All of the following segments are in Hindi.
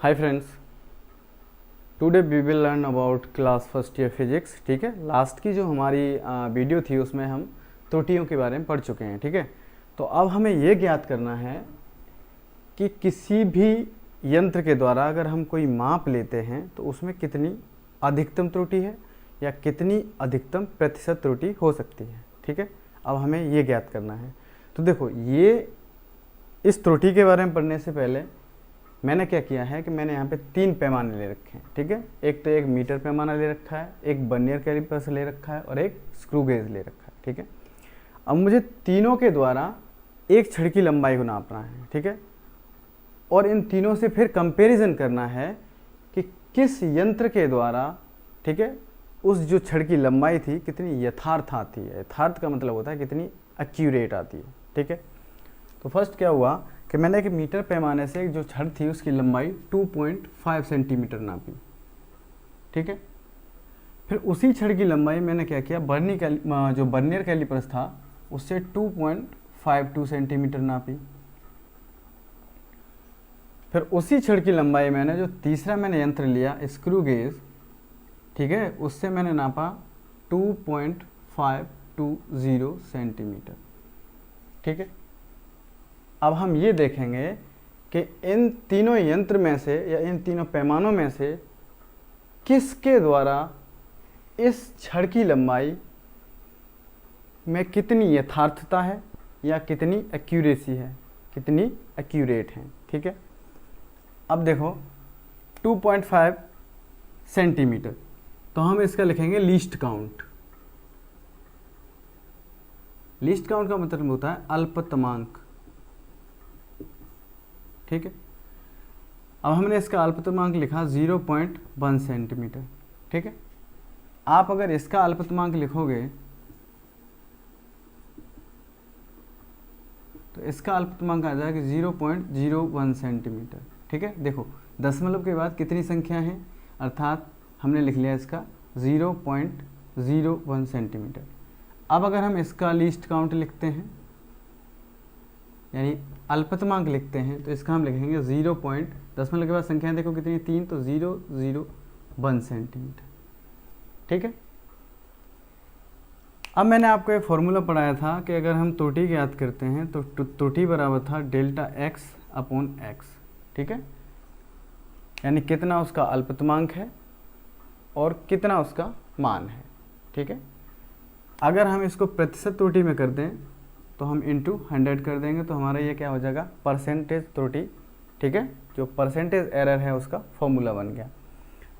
Hi friends, today we will learn about class first year physics. ठीक है, लास्ट की जो हमारी वीडियो थी उसमें हम त्रुटियों के बारे में पढ़ चुके हैं। ठीक है, तो अब हमें ये ज्ञात करना है कि किसी भी यंत्र के द्वारा अगर हम कोई माप लेते हैं तो उसमें कितनी अधिकतम त्रुटि है या कितनी अधिकतम प्रतिशत त्रुटि हो सकती है। ठीक है, अब हमें ये ज्ञात करना है। तो देखो, ये इस त्रुटि के बारे में पढ़ने से पहले मैंने क्या किया है कि मैंने यहाँ पे 3 पैमाने ले रखे हैं। ठीक है, एक तो एक मीटर पैमाना ले रखा है, एक वर्नियर कैलिपर ले रखा है और एक स्क्रू गेज ले रखा है। ठीक है, अब मुझे तीनों के द्वारा एक छड़ की लंबाई को नापना है। ठीक है, और इन तीनों से फिर कंपैरिजन करना है कि किस यंत्र के द्वारा, ठीक है, उस जो छड़ की लंबाई थी कितनी यथार्थ आती है। यथार्थ का मतलब होता है कितनी एक्यूरेट आती है। ठीक है, तो फर्स्ट क्या हुआ कि मैंने एक मीटर पैमाने से जो छड़ थी उसकी लंबाई 2.5 सेंटीमीटर नापी। ठीक है, फिर उसी छड़ की लंबाई मैंने क्या किया, जो वर्नियर कैलिपर्स था उससे 2.52 सेंटीमीटर नापी। फिर उसी छड़ की लंबाई मैंने जो तीसरा मैंने यंत्र लिया स्क्रू गेज, ठीक है, उससे मैंने नापा 2.520 सेंटीमीटर। ठीक है, अब हम ये देखेंगे कि इन तीनों यंत्र में से या इन तीनों पैमानों में से किसके द्वारा इस छड़ की लंबाई में कितनी यथार्थता है या कितनी एक्यूरेसी है, कितनी एक्यूरेट है। ठीक है, अब देखो 2.5 सेंटीमीटर, तो हम इसका लिखेंगे लीस्ट काउंट। लीस्ट काउंट का मतलब होता है अल्पतमांक। ठीक है, अब हमने इसका अल्पतमांक लिखा 0.1 सेंटीमीटर। ठीक है, आप अगर इसका अल्पतमांक लिखोगे तो इसका अल्पतमांक आ जाएगा 0.01 सेंटीमीटर। ठीक है, देखो दशमलव के बाद कितनी संख्या है, अर्थात हमने लिख लिया इसका 0.01 सेंटीमीटर। अब अगर हम इसका लीस्ट काउंट लिखते हैं यानी अल्पतमांक लिखते हैं तो इसका हम लिखेंगे 0. दशमलव के बाद संख्याएं देखो कितनी, 3, तो 0.01 सेंटीमीटर। ठीक है, अब मैंने आपको एक फॉर्मूला पढ़ाया था कि अगर हम त्रुटि ज्ञात करते हैं तो त्रुटि बराबर था डेल्टा x अपॉन x। ठीक है, यानी कितना उसका अल्पतमांक है और कितना उसका मान है। ठीक है, अगर हम इसको प्रतिशत त्रुटि में कर दें तो हम इंटू 100 कर देंगे तो हमारा ये क्या हो जाएगा, परसेंटेज त्रुटि। ठीक है, जो परसेंटेज एरर है उसका फॉर्मूला बन गया।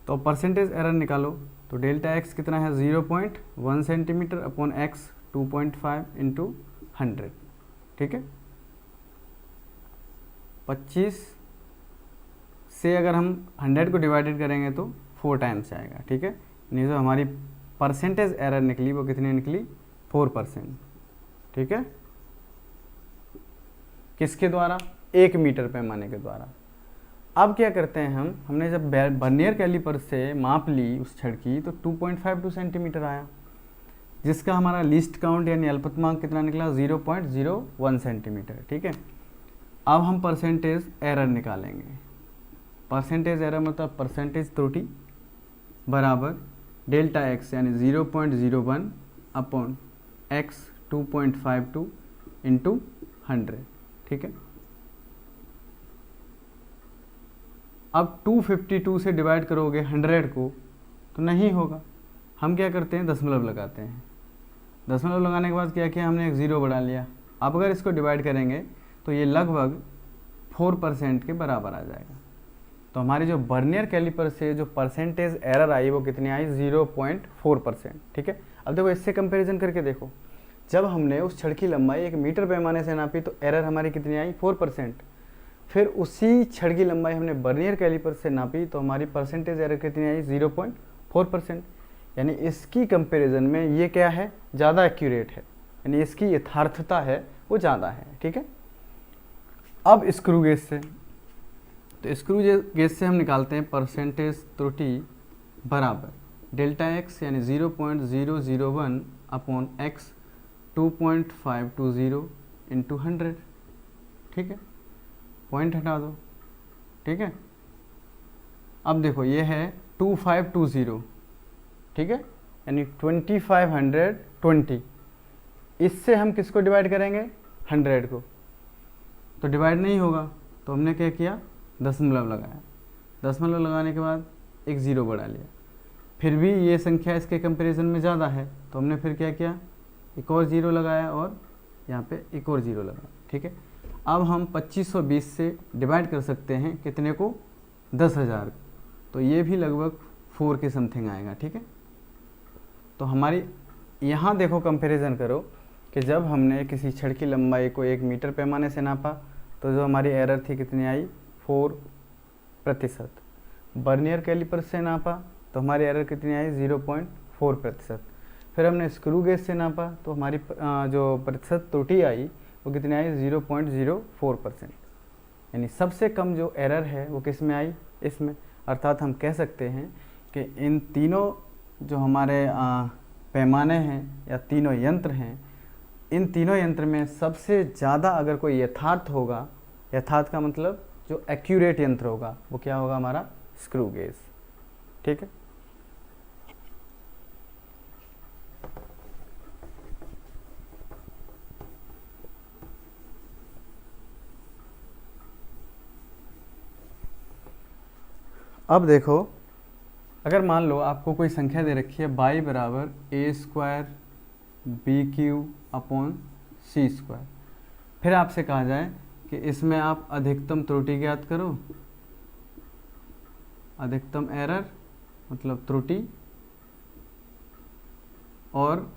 तो परसेंटेज एरर निकालो तो डेल्टा एक्स कितना है, 0.1 सेंटीमीटर अपॉन एक्स 2.5 इंटू 100। ठीक है, 25 से अगर हम 100 को डिवाइडेड करेंगे तो 4 टाइम्स आएगा। ठीक है, नहीं जो हमारी परसेंटेज एरर निकली वो कितनी निकली, 4%। ठीक है, किसके द्वारा, 1 मीटर पैमाने के द्वारा। अब क्या करते हैं हमने जब वर्नियर कैलिपर से माप ली उस छड़ की तो 2.52 सेंटीमीटर आया, जिसका हमारा लीस्ट काउंट यानी अल्पतमांक कितना निकला, 0.01 सेंटीमीटर। ठीक है, अब हम परसेंटेज एरर निकालेंगे। परसेंटेज एरर मतलब परसेंटेज त्रुटि बराबर डेल्टा एक्स यानी 0.01 अपॉन एक्स 2.52 इंटू 100। ठीक है, अब 252 से डिवाइड करोगे 100 को तो नहीं होगा, हम क्या करते हैं, दशमलव लगाते हैं। दशमलव लगाने के बाद क्या किया, हमने एक 0 बढ़ा लिया। अब अगर इसको डिवाइड करेंगे तो ये लगभग 4% के बराबर आ जाएगा। तो हमारी जो वर्नियर कैलिपर से जो परसेंटेज एरर आई वो कितनी आई, 0.4%। ठीक है, अब देखो इससे कंपैरिजन करके देखो, जब हमने उस छड़ की लंबाई 1 मीटर पैमाने से नापी तो एरर हमारी कितनी आई, 4%। फिर उसी छड़ की लंबाई हमने वर्नियर कैलिपर से नापी तो हमारी परसेंटेज एरर कितनी आई, 0.4%। यानी इसकी कंपैरिजन में ये क्या है, ज़्यादा एक्यूरेट है, यानी इसकी यथार्थता है वो ज़्यादा है। ठीक है, अब स्क्रू गेज से, तो स्क्रू गेज से हम निकालते हैं परसेंटेज त्रुटि बराबर डेल्टा एक्स यानी 0.001 अपॉन एक्स 2.520 इंटू 100। ठीक है, पॉइंट हटा दो। ठीक है, अब देखो ये है 2520, ठीक है, यानी 2520। इससे हम किसको डिवाइड करेंगे, 100 को, तो डिवाइड नहीं होगा, तो हमने क्या किया, दशमलव लगाया। दशमलव लगाने के बाद एक ज़ीरो बढ़ा लिया। फिर भी ये संख्या इसके कंपैरिजन में ज़्यादा है, तो हमने फिर क्या किया, एक और ज़ीरो लगाया और यहाँ पे एक और ज़ीरो लगाया, ठीक है। अब हम 2520 से डिवाइड कर सकते हैं कितने को, 10,000, तो ये भी लगभग 4 के समथिंग आएगा, ठीक है। तो हमारी यहाँ देखो कंपैरिजन करो कि जब हमने किसी छड़ की लंबाई को 1 मीटर पैमाने से नापा तो जो हमारी एरर थी कितनी आई, 4%। बर्नियर कैलिपर से नापा तो हमारी एरर कितनी आई, 0.4%। फिर हमने स्क्रू गेज से नापा तो हमारी जो प्रतिशत त्रुटि आई वो कितनी आई, 0.04%। यानी सबसे कम जो एरर है वो किस में आई, इसमें। अर्थात हम कह सकते हैं कि इन तीनों जो हमारे पैमाने हैं या तीनों यंत्र हैं, इन तीनों यंत्र में सबसे ज़्यादा अगर कोई यथार्थ होगा, यथार्थ का मतलब जो एक्यूरेट यंत्र होगा, वो क्या होगा, हमारा स्क्रू गेज, ठीक है। अब देखो, अगर मान लो आपको कोई संख्या दे रखी है y बराबर a² BQ अपॉन C², फिर आपसे कहा जाए कि इसमें आप अधिकतम त्रुटि ज्ञात करो, अधिकतम एरर मतलब त्रुटि, और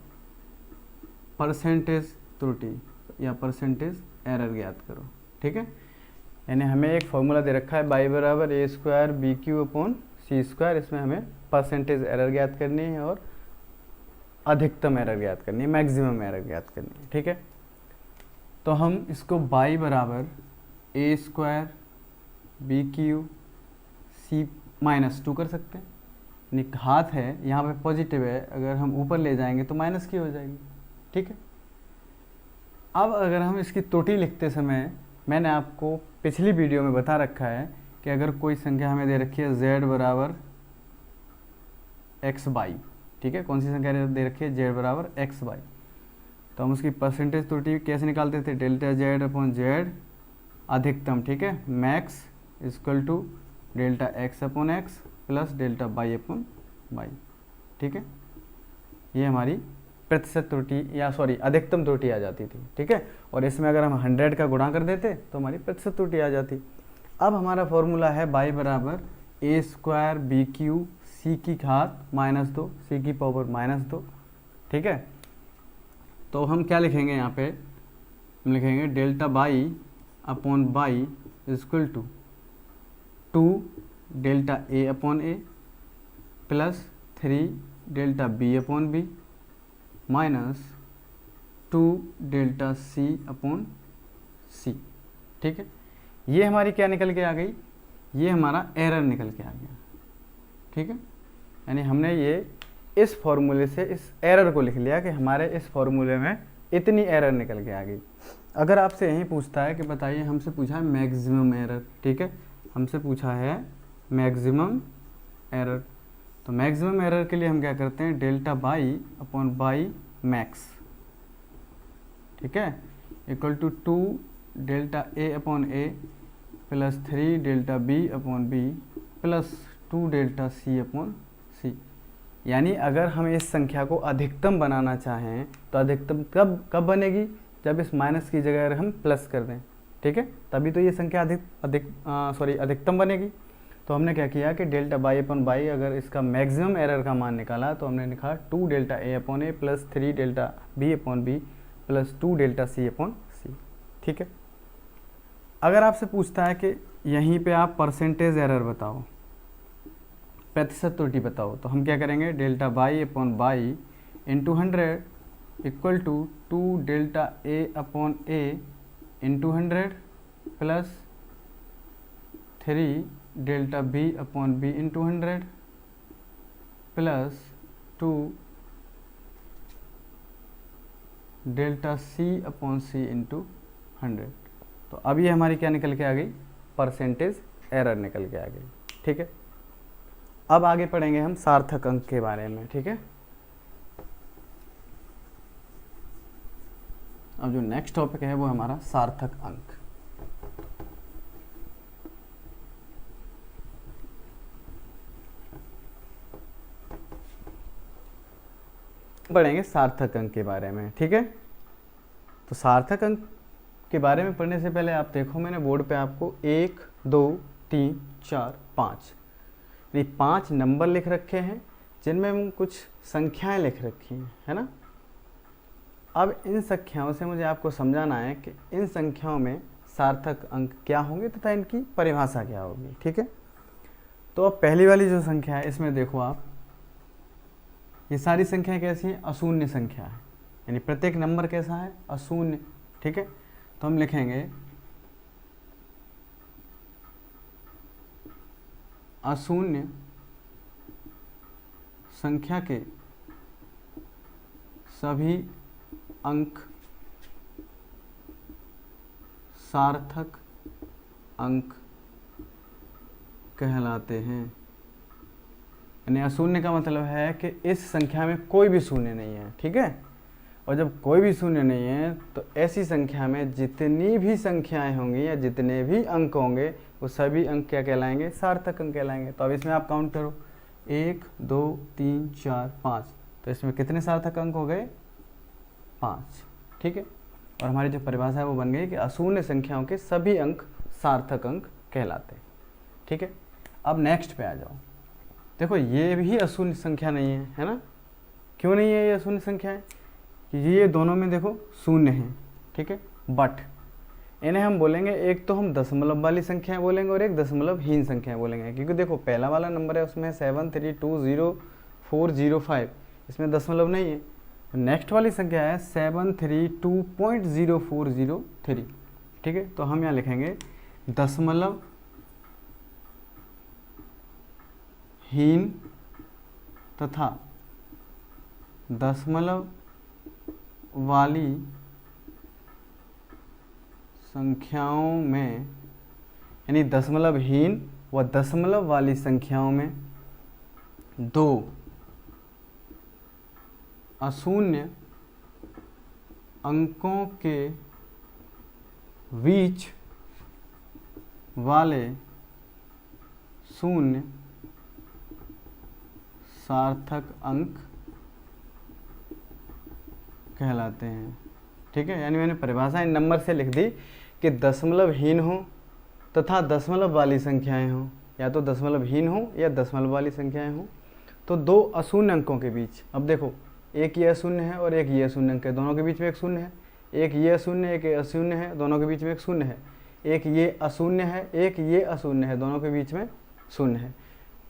परसेंटेज त्रुटि या परसेंटेज एरर ज्ञात करो, ठीक है। यानी हमें एक फॉर्मूला दे रखा है y बराबर a² BQ अपॉन C², इसमें हमें परसेंटेज एरर ज्ञात करनी है और अधिकतम एरर ज्ञात करनी है, मैक्सिमम एरर ज्ञात करनी है, ठीक है। तो हम इसको y बराबर a² BQ C-2 कर सकते हैं। हाथ है यहाँ पे पॉजिटिव है, अगर हम ऊपर ले जाएंगे तो माइनस की हो जाएगी, ठीक है। अब अगर हम इसकी त्रुटि लिखते समय, मैंने आपको पिछली वीडियो में बता रखा है कि अगर कोई संख्या हमें दे रखी है z बराबर xy, ठीक है, कौन सी संख्या दे रखी है, z बराबर xy, तो हम उसकी परसेंटेज त्रुटि कैसे निकालते थे, डेल्टा z अपॉन z अधिकतम, ठीक है, max equal to delta x upon x plus delta y upon y, ठीक है। ये हमारी प्रतिशत त्रुटि या सॉरी अधिकतम त्रुटि आ जाती थी, ठीक है। और इसमें अगर हम 100 का गुणा कर देते तो हमारी प्रतिशत त्रुटि आ जाती। अब हमारा फॉर्मूला है y बराबर a² BQ C⁻² C की पावर -2, ठीक है। तो हम क्या लिखेंगे यहाँ पे, हम लिखेंगे delta y upon y equal to 2 delta a upon a plus 3 delta b upon b minus 2 delta c upon c, ठीक है। ये हमारी क्या निकल के आ गई, ये हमारा एरर निकल के आ गया, ठीक है। यानी हमने ये इस फॉर्मूले से इस एरर को लिख लिया कि हमारे इस फॉर्मूले में इतनी एरर निकल के आ गई। अगर आपसे यही पूछता है कि बताइए, हमसे पूछा है मैक्सिमम एरर, ठीक है, हमसे पूछा है मैक्सिमम एरर, तो मैक्सिमम एरर के लिए हम क्या करते हैं, delta y upon y max, ठीक है, equal to 2 delta a upon a plus 3 delta b upon b plus 2 delta c upon c। यानी अगर हम इस संख्या को अधिकतम बनाना चाहें तो अधिकतम कब बनेगी, जब इस माइनस की जगह हम प्लस कर दें, ठीक है, तभी तो ये संख्या अधिकतम बनेगी। तो हमने क्या किया कि डेल्टा y अपॉन y, अगर इसका मैक्सिमम एरर का मान निकाला तो हमने लिखा 2 delta a upon a plus 3 delta b upon b plus 2 delta c upon c, ठीक है। अगर आपसे पूछता है कि यहीं पे आप परसेंटेज एरर बताओ, प्रतिशत त्रुटि बताओ, तो हम क्या करेंगे, delta y upon y into 100 equal to 2 delta a upon a into 100 plus 3 delta b upon b into 100 plus 2 delta c upon c into 100। तो अब ये हमारी क्या निकल के आ गई, परसेंटेज एरर निकल के आ गई, ठीक है। अब आगे पढ़ेंगे हम सार्थक अंक के बारे में, ठीक है। अब जो नेक्स्ट टॉपिक है वो हमारा सार्थक अंक। पढ़ेंगे सार्थक अंक के बारे में, ठीक है। तो सार्थक अंक के बारे में पढ़ने से पहले आप देखो, मैंने बोर्ड पे आपको 1 2 3 4 5 ये 5 नंबर लिख रखे हैं, जिनमें हम कुछ संख्याएं लिख रखी हैं, है ना। अब इन संख्याओं से मुझे आपको समझाना है कि इन संख्याओं में सार्थक अंक क्या होंगे तथा इनकी परिभाषा क्या होगी, ठीक है। तो अब पहली वाली जो संख्या है, इसमें देखो आप, ये सारी संख्याएं कैसी हैं, अशून्य संख्या है, यानी प्रत्येक नंबर कैसा है, अशून्य, ठीक है। तो हम लिखेंगे अशून्य संख्या के सभी अंक सार्थक अंक कहलाते हैं। यानी अशून्य का मतलब है कि इस संख्या में कोई भी शून्य नहीं है, ठीक है। और जब कोई भी शून्य नहीं है तो ऐसी संख्या में जितनी भी संख्याएं होंगी या जितने भी अंक होंगे वो सभी अंक क्या कहलाएंगे, सार्थक अंक कहलाएंगे। तो अब इसमें आप काउंट करो, 1 2 3 4 5, तो इसमें कितने सार्थक अंक हो गए, 5, ठीक है। और हमारी जो परिभाषा है वो बन गई कि अशून्य संख्याओं के सभी अंक सार्थक अंक कहलाते हैं, ठीक है। अब नेक्स्ट पे आ जाओ, देखो ये भी अशून्य संख्या नहीं है ना। क्यों नहीं है ये अशून्य संख्या है, कि ये दोनों में देखो शून्य है, ठीक है। बट इन्हें हम बोलेंगे, एक तो हम दशमलव वाली संख्याएं बोलेंगे और एक दशमलवहीन संख्याएं बोलेंगे, क्योंकि देखो पहला वाला नंबर है उसमें 7320,405, इसमें दशमलव नहीं है। नेक्स्ट वाली संख्या है 732.0403, ठीक है। तो हम यहाँ लिखेंगे दशमलव हीन तथा दशमलव वाली संख्याओं में, यानी दशमलवहीन व दशमलव वाली संख्याओं में दो अशून्य अंकों के बीच वाले शून्य सार्थक अंक कहलाते हैं, ठीक है। यानी मैंने परिभाषा इन नंबर से लिख दी कि दशमलवहीन हो तथा दशमलव वाली संख्याएं हों, या तो दशमलवहीन हो या दशमलव वाली संख्याएं हों, तो दो अशून्य अंकों के बीच, अब देखो एक ये अशून्य है और एक ये अशून्य अंक है, दोनों के बीच में एक शून्य है, एक ये अशून्य एक अशून्य है, दोनों के बीच में एक शून्य है, एक ये अशून्य है एक ये अशून्य है, दोनों के बीच में शून्य है।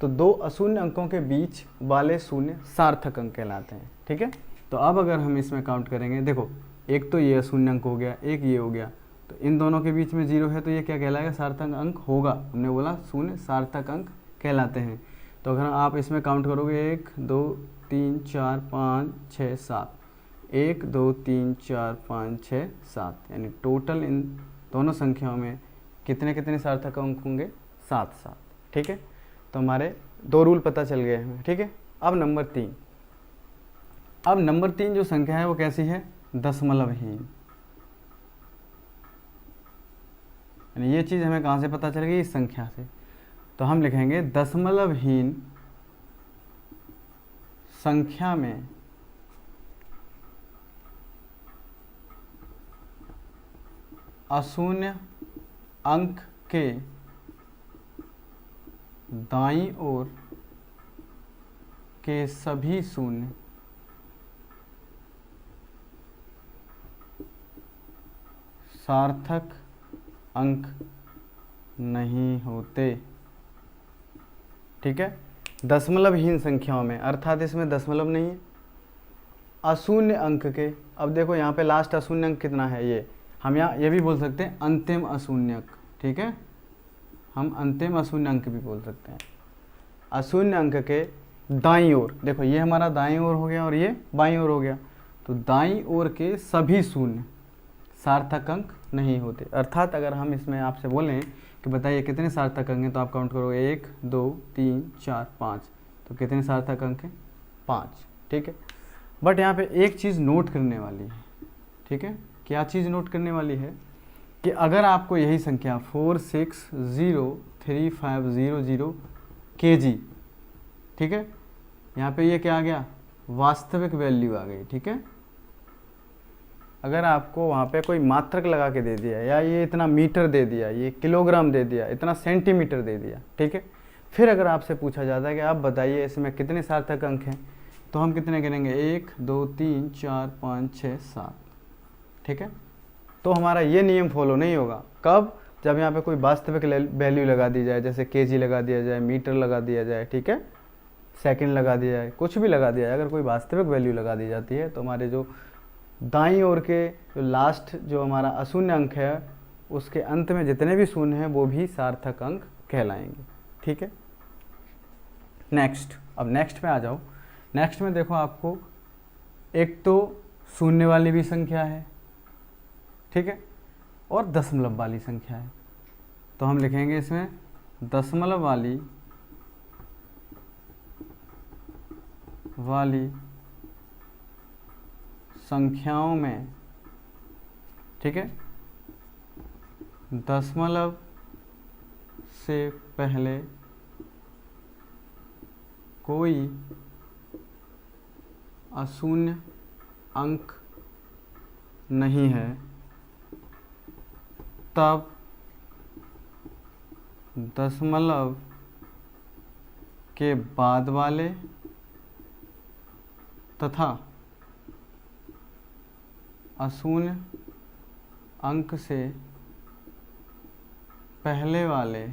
तो दो अशून्य अंकों के बीच वाले शून्य सार्थक अंक कहलाते हैं, ठीक है। तो अब अगर हम इसमें काउंट करेंगे, देखो एक तो ये अशून्य अंक हो गया, एक ये हो गया, तो इन दोनों के बीच में 0 है, तो ये क्या कहलाएगा, सार्थक अंक होगा। हमने बोला शून्य सार्थक अंक कहलाते हैं। तो अगर आप इसमें काउंट करोगे 1 2 3 4 5 6 7, 1 2 3 4 5 6 7, यानी टोटल इन दोनों संख्याओं में कितने कितने सार्थक अंक होंगे, 7 7, ठीक है। तो हमारे दो रूल पता चल गए हमें, ठीक है। अब नंबर 3, अब नंबर 3 जो संख्या है वो कैसी है, दशमलवहीन। यानी ये चीज़ हमें कहाँ से पता चल गई, इस संख्या से। तो हम लिखेंगे दशमलवहीन संख्या में अशून्य अंक के दाईं ओर के सभी शून्य सार्थक अंक नहीं होते, ठीक है। दशमलवहीन संख्याओं में, अर्थात इसमें दशमलव नहीं है, अशून्य अंक के, अब देखो यहाँ पे लास्ट अशून्य अंक कितना है, ये हम यहाँ ये भी बोल सकते हैं अंतिम अशून्य अंक, ठीक है। हम अंतिम अशून्य अंक भी बोल सकते हैं। अशून्य अंक के दाईं ओर, देखो ये हमारा दाईं ओर हो गया और ये बाईं ओर हो गया, तो दाईं ओर के सभी शून्य सार्थक अंक नहीं होते। अर्थात अगर हम इसमें आपसे बोलें कि बताइए कितने सार्थक अंक हैं, तो आप काउंट करो 1 2 3 4 5, तो कितने सार्थक अंक हैं? 5। ठीक है, बट यहाँ पे एक चीज़ नोट करने वाली है। ठीक है, क्या चीज़ नोट करने वाली है कि अगर आपको यही संख्या 460350 kg, ठीक है, यहाँ पे ये क्या आ गया? वास्तविक वैल्यू आ गई। ठीक है, अगर आपको वहाँ पे कोई मात्रक लगा के दे दिया, या ये इतना मीटर दे दिया, ये किलोग्राम दे दिया, इतना सेंटीमीटर दे दिया, ठीक है, फिर अगर आपसे पूछा जाता है कि आप बताइए इसमें कितने सार्थक अंक हैं, तो हम कितने गिनेंगे? 1 2 3 4 5 6 7। ठीक है, तो हमारा ये नियम फॉलो नहीं होगा। कब? जब यहाँ पे कोई वास्तविक वैल्यू लगा दी जाए, जैसे केजी लगा दिया जाए, मीटर लगा दिया जाए, ठीक है, सेकंड लगा दिया जाए, कुछ भी लगा दिया जाए, अगर कोई वास्तविक वैल्यू लगा दी जाती है, तो हमारे जो दाईं ओर के जो लास्ट जो हमारा अशून्य अंक है, उसके अंत में जितने भी शून्य हैं वो भी सार्थक अंक कहलाएंगे। ठीक है, नेक्स्ट, अब नेक्स्ट में आ जाओ। नेक्स्ट में देखो, आपको एक तो शून्य वाली भी संख्या है, ठीक है, और दशमलव वाली संख्या है। तो हम लिखेंगे इसमें दशमलव वाली संख्याओं में, ठीक है, दशमलव से पहले कोई अशून्य अंक नहीं है, तब दशमलव के बाद वाले तथा अशून्य अंक से पहले वाले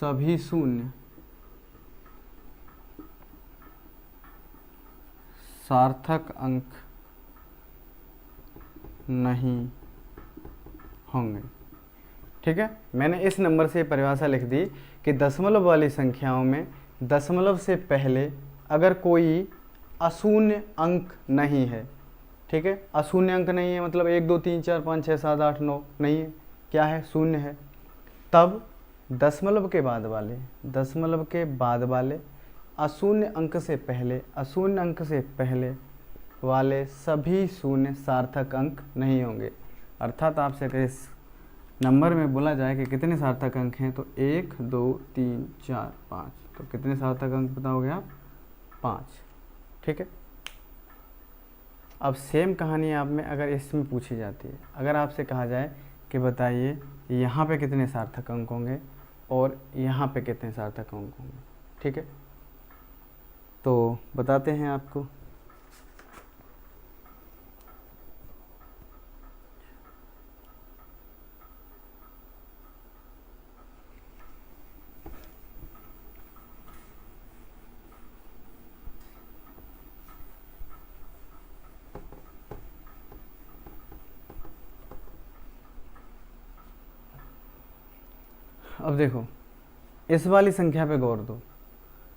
सभी शून्य सार्थक अंक नहीं होंगे। ठीक है, मैंने इस नंबर से परिभाषा लिख दी कि दशमलव वाली संख्याओं में दशमलव से पहले अगर कोई अशून्य अंक नहीं है, ठीक है, अशून्य अंक नहीं है मतलब 1 2 3 4 5 6 7 8 9 नहीं है, क्या है? शून्य है, तब दशमलव के बाद वाले अशून्य अंक से पहले वाले सभी शून्य सार्थक अंक नहीं होंगे। अर्थात आपसे अगर इस नंबर में बोला जाए कि कितने सार्थक अंक हैं, तो 1 2 3 4 5, तो कितने सार्थक अंक बताओगे आप? 5। ठीक है, अब सेम कहानी आप में अगर इसमें पूछी जाती है, अगर आपसे कहा जाए कि बताइए यहाँ पे कितने सार्थक अंक होंगे और यहाँ पे कितने सार्थक अंक होंगे, ठीक है, तो बताते हैं आपको। अब देखो, इस वाली संख्या पे गौर दो।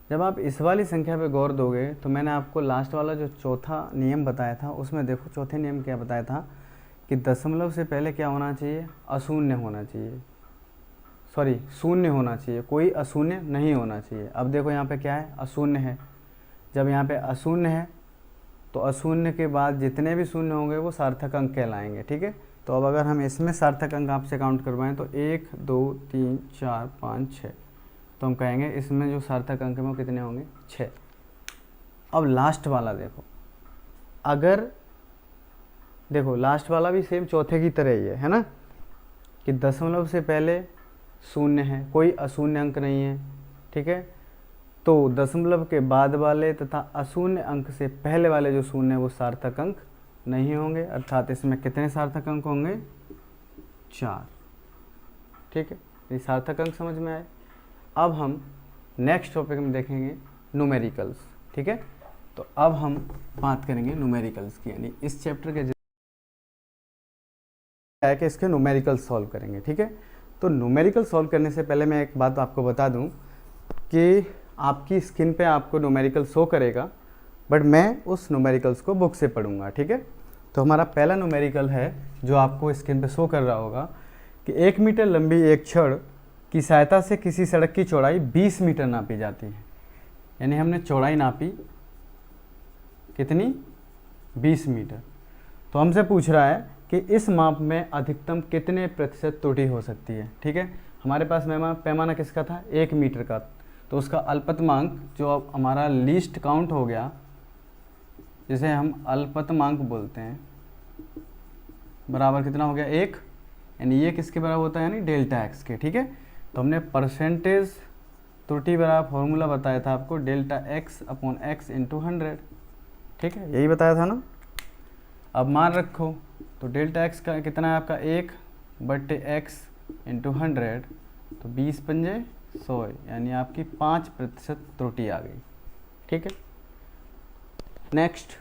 जब आप इस वाली संख्या पे गौर दोगे तो मैंने आपको लास्ट वाला जो चौथा नियम बताया था, उसमें देखो चौथे नियम क्या बताया था कि दशमलव से पहले क्या होना चाहिए? अशून्य होना चाहिए, सॉरी शून्य होना चाहिए, कोई अशून्य नहीं होना चाहिए। अब देखो यहाँ पे क्या है? अशून्य है। जब यहाँ पे अशून्य है तो अशून्य के बाद जितने भी शून्य होंगे वो सार्थक अंक कहलाएंगे। ठीक है, तो अब अगर हम इसमें सार्थक अंक आपसे काउंट करवाएं तो 1 2 3 4 5 6, तो हम कहेंगे इसमें जो सार्थक अंक हैं वो कितने होंगे? 6। अब लास्ट वाला देखो, अगर देखो लास्ट वाला भी सेम चौथे की तरह ही है ना, कि दशमलव से पहले शून्य है, कोई अशून्य अंक नहीं है। ठीक है, तो दशमलव के बाद वाले तथा अशून्य अंक से पहले वाले जो शून्य है वो सार्थक अंक नहीं होंगे, अर्थात इसमें कितने सार्थक अंक होंगे? 4। ठीक है, ये सार्थक अंक समझ में आए। अब हम नेक्स्ट टॉपिक में देखेंगे न्यूमेरिकल्स। ठीक है, तो अब हम बात करेंगे न्यूमेरिकल्स की, यानी इस चैप्टर के है कि इसके न्यूमेरिकल्स सॉल्व करेंगे। ठीक है, तो न्यूमेरिकल सॉल्व करने से पहले मैं एक बात आपको बता दूं कि आपकी स्क्रीन पे आपको न्यूमेरिकल शो करेगा, बट मैं उस न्यूमेरिकल्स को बुक से पढ़ूंगा। ठीक है, तो हमारा पहला न्यूमेरिकल है जो आपको स्क्रीन पे शो कर रहा होगा कि 1 मीटर लंबी एक छड़ की सहायता से किसी सड़क की चौड़ाई 20 मीटर नापी जाती है। यानी हमने चौड़ाई नापी कितनी, 20 मीटर। तो हमसे पूछ रहा है कि इस माप में अधिकतम कितने प्रतिशत त्रुटि हो सकती है। ठीक है, हमारे पास पैमाना किसका था, 1 मीटर का, तो उसका अल्पतमांक जो अब हमारा लीस्ट काउंट हो गया, जिसे हम अल्पतमांक बोलते हैं, बराबर कितना हो गया, 1। यानी ये किसके बराबर होता है, यानी डेल्टा एक्स के। ठीक है, तो हमने परसेंटेज त्रुटि बराबर फॉर्मूला बताया था आपको, delta x upon x into 100। ठीक है, यही बताया था ना। अब मान रखो तो डेल्टा एक्स का कितना है आपका, 1/x इंटू 100, तो 20 पंजे 100, यानी आपकी 5% त्रुटि आ गई। ठीक है, नेक्स्ट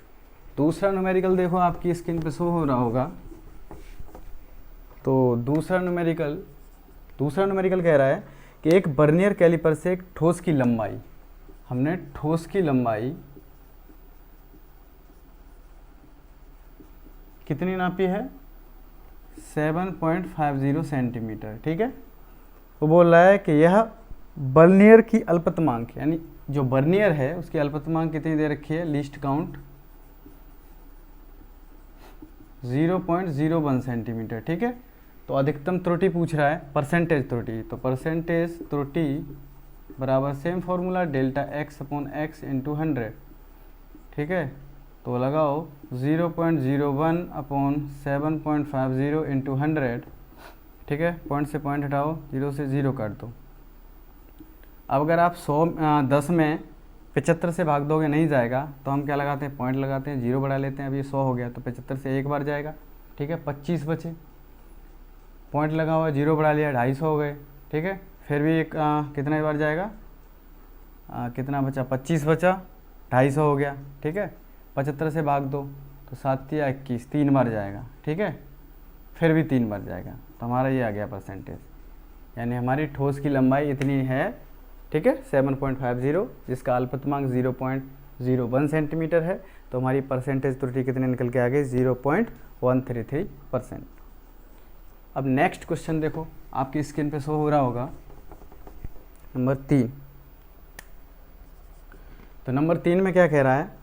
दूसरा न्यूमेरिकल देखो, आपकी स्क्रीन पे शो हो रहा होगा। तो दूसरा न्यूमेरिकल कह रहा है कि एक वर्नियर कैलिपर से एक ठोस की लंबाई, हमने ठोस की लंबाई कितनी नापी है, 7.50 सेंटीमीटर। ठीक है, वो बोल रहा है कि यह वर्नियर की अल्पतमांक, यानी जो वर्नियर है उसकी अल्पतमांक कितनी दे रखी है, लीस्ट काउंट 0.01 सेंटीमीटर। ठीक है, तो अधिकतम त्रुटि पूछ रहा है, परसेंटेज त्रुटि, तो परसेंटेज त्रुटि बराबर same formula, delta x upon x into 100। ठीक है, तो लगाओ 0.01 अपॉन 7.50 इंटू 100। ठीक है, पॉइंट से पॉइंट हटाओ, 0 से 0 काट दो। अब अगर आप 10 में 75 से भाग दोगे नहीं जाएगा, तो हम क्या लगाते हैं, पॉइंट लगाते हैं, 0 बढ़ा लेते हैं। अब ये 100 हो गया तो 75 से एक बार जाएगा। ठीक है, 25 बचे, पॉइंट लगा हुआ, 0 बढ़ा लिया, 250 हो गए। ठीक है, फिर भी एक कितना बार जाएगा, कितना बचा, 25 बचा, 250 हो गया। ठीक है, 75 से भाग दो तो 7 या 21, 3 बार जाएगा। ठीक है, फिर भी 3 बार जाएगा, तो हमारा ये आ गया परसेंटेज, यानी हमारी ठोस की लंबाई इतनी है। ठीक है, 7.50, जिसका अल्पतमांक 0.01 सेंटीमीटर है, तो हमारी परसेंटेज त्रुटि कितने निकल के आ गई, 0.133%। अब नेक्स्ट क्वेश्चन देखो, आपकी स्क्रीन पे शो हो रहा होगा, नंबर 3। तो नंबर 3 में क्या कह रहा है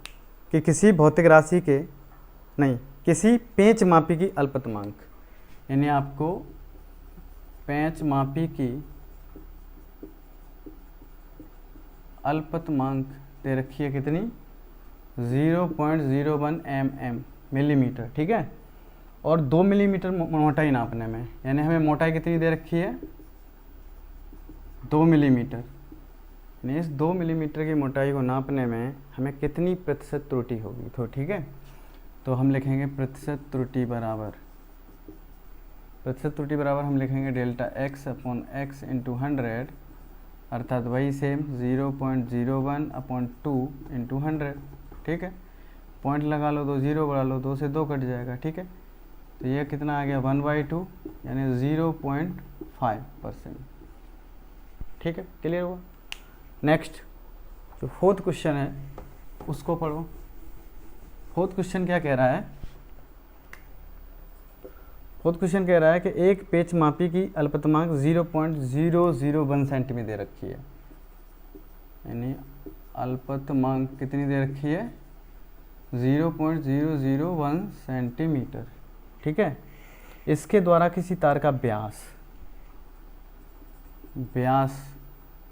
कि किसी भौतिक राशि के किसी पेंच मापी की अल्पतमांक, यानी आपको पेंच मापी की अल्पतमांक दे रखी है कितनी, 0.01 mm मिलीमीटर। ठीक है, और 2 मिलीमीटर मोटाई नापने में, यानी हमें मोटाई कितनी दे रखी है, 2 मिलीमीटर। यानी इस 2 मिलीमीटर की मोटाई को नापने में हमें कितनी प्रतिशत त्रुटि होगी। तो ठीक है, तो हम लिखेंगे प्रतिशत त्रुटि बराबर हम लिखेंगे delta x upon x into 100, अर्थात वही सेम 0.01 अपॉन 2 इंटू 100। ठीक है, पॉइंट लगा लो, 2 0 बढ़ा लो, 2 से 2 कट जाएगा। ठीक है, तो ये कितना आ गया, 1/2, यानी 0.5%। ठीक है, क्लियर हुआ। नेक्स्ट जो फोर्थ क्वेश्चन है उसको पढ़ो। फोर्थ क्वेश्चन क्या कह रहा है, फोर्थ क्वेश्चन कह रहा है कि एक पेच मापी की अल्पतमांक 0.001 सेंटीमीटर दे रखी है, यानी अल्पतमांक कितनी दे रखी है, 0.001 सेंटीमीटर। ठीक है, इसके द्वारा किसी तार का व्यास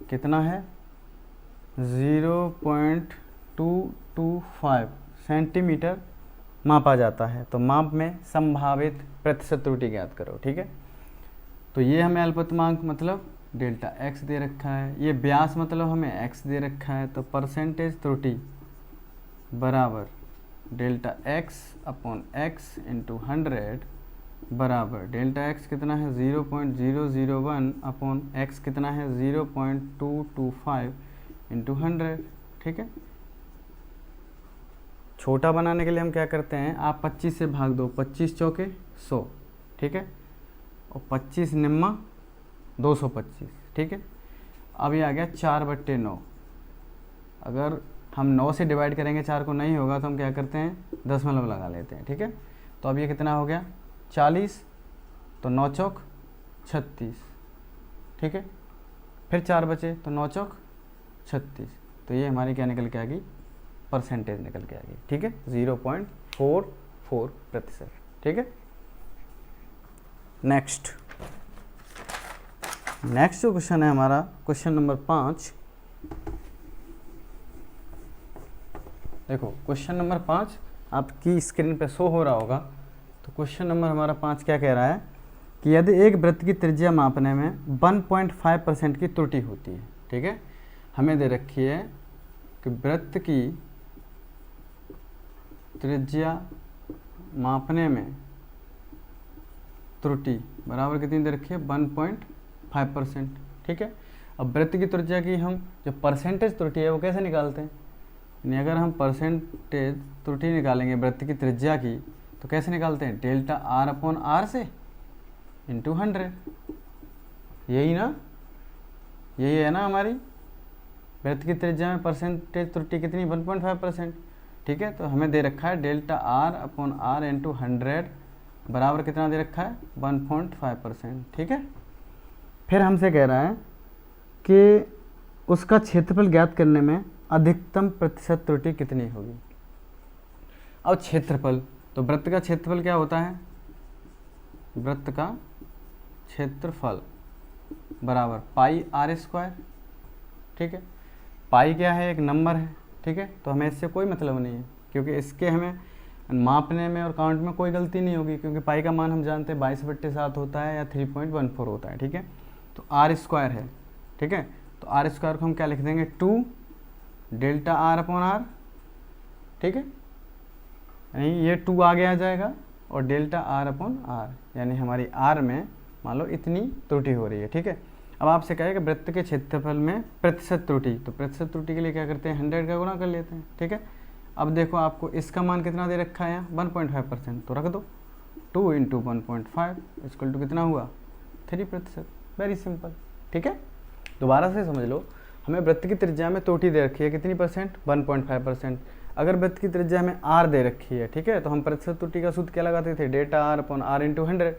कितना है, 0.225 सेंटीमीटर मापा जाता है। तो माप में संभावित प्रतिशत त्रुटि ज्ञात करो। ठीक है, तो ये हमें अल्पतमांक मतलब डेल्टा एक्स दे रखा है, ये व्यास मतलब हमें एक्स दे रखा है, तो परसेंटेज त्रुटि बराबर delta x upon x into 100 बराबर डेल्टा एक्स कितना है, 0.001 अपॉन एक्स कितना है, 0.225 इंटू 100। ठीक है, छोटा बनाने के लिए हम क्या करते हैं, आप 25 से भाग दो, 25 चौके 100। ठीक है, और 25 निम्मा 225। ठीक है, अब ये आ गया 4/9। अगर हम 9 से डिवाइड करेंगे 4 को नहीं होगा तो हम क्या करते हैं, दशमलव लगा लेते हैं। ठीक है, तो अब ये कितना हो गया 40, तो 9 चौक 36, ठीक है। फिर 4 बचे तो 9 चौक 36, तो ये हमारी क्या निकल के आ गई, परसेंटेज निकल के आ गई, ठीक है, 0.44%, ठीक है। नेक्स्ट जो क्वेश्चन है हमारा, क्वेश्चन नंबर 5। देखो क्वेश्चन नंबर 5 आपकी स्क्रीन पे शो हो रहा होगा। तो क्वेश्चन नंबर हमारा 5 क्या कह रहा है कि यदि एक वृत्त की त्रिज्या मापने में 1.5% की त्रुटि होती है, ठीक है, हमें दे रखी है कि वृत्त की त्रिज्या मापने में त्रुटि बराबर कितनी दे रखी है, 1.5%, ठीक है। अब वृत्त की त्रिज्या की हम जो परसेंटेज त्रुटि है वो कैसे निकालते हैं, यानी अगर हम परसेंटेज त्रुटि निकालेंगे वृत्त की त्रिज्या की तो कैसे निकालते हैं, डेल्टा आर अपॉन आर से इंटू 100, यही ना, यही है ना हमारी वृत्त की त्रिज्या में परसेंटेज त्रुटि कितनी, 1.5%, ठीक है। तो हमें दे रखा है delta R upon R into 100 बराबर कितना दे रखा है, 1.5%, ठीक है। फिर हमसे कह रहा है कि उसका क्षेत्रफल ज्ञात करने में अधिकतम प्रतिशत त्रुटि कितनी होगी। अब क्षेत्रफल, तो वृत्त का क्षेत्रफल क्या होता है, वृत्त का क्षेत्रफल बराबर पाई आर स्क्वायर, ठीक है। पाई क्या है, एक नंबर है, ठीक है, तो हमें इससे कोई मतलब नहीं है क्योंकि इसके हमें मापने में और काउंट में कोई गलती नहीं होगी क्योंकि पाई का मान हम जानते हैं 22/7 होता है या 3.14 होता है, ठीक है। तो आर स्क्वायर है, ठीक है, तो आर स्क्वायर को हम क्या लिख देंगे, 2 डेल्टा आर अपॉन आर, ठीक है, यानी ये 2 आगे आ जाएगा और डेल्टा आर अपॉन आर, यानी हमारी आर में मान लो इतनी त्रुटि हो रही है, ठीक है। अब आपसे कहेगा वृत्त के क्षेत्रफल में प्रतिशत त्रुटि, तो प्रतिशत त्रुटि के लिए क्या करते हैं, 100 का गुणा कर लेते हैं, ठीक है। अब देखो आपको इसका मान कितना दे रखा है यहाँ, 1.5%, तो रख दो 2 इंटू 1.5 इक्वल टू कितना हुआ, 3%, वेरी सिंपल, ठीक है। दोबारा से समझ लो, हमें वृत्त की त्रिज्या में त्रुटि दे रखी है कितनी परसेंट, 1.5%। अगर वृत्त की त्रिज्या में आर दे रखी है, ठीक है, तो हम प्रतिशत त्रुटि का सूत्र क्या लगाते थे, डेटा आर अपॉन आर इंटू 100,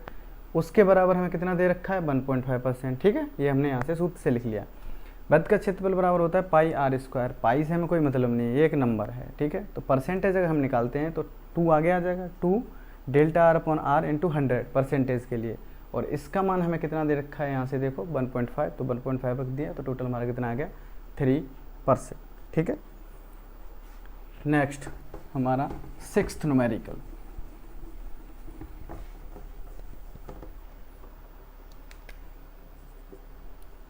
उसके बराबर हमें कितना दे रखा है, 1.5%, ठीक है। ये हमने यहाँ से सूत्र से लिख लिया। वृत्त का क्षेत्रफल बराबर होता है पाई आर स्क्वायर, पाई से हमें कोई मतलब नहीं है, ये एक नंबर है, ठीक है। तो परसेंटेज अगर हम निकालते हैं तो 2 आगे आ जाएगा, 2 delta R upon R into 100 percentage के लिए, और इसका मान हमें कितना दे रखा है, यहाँ से देखो 1.5, तो 1.5 रख दिया, तो टोटल हमारा कितना आ गया, 3%, ठीक है। नेक्स्ट हमारा 6th न्यूमेरिकल,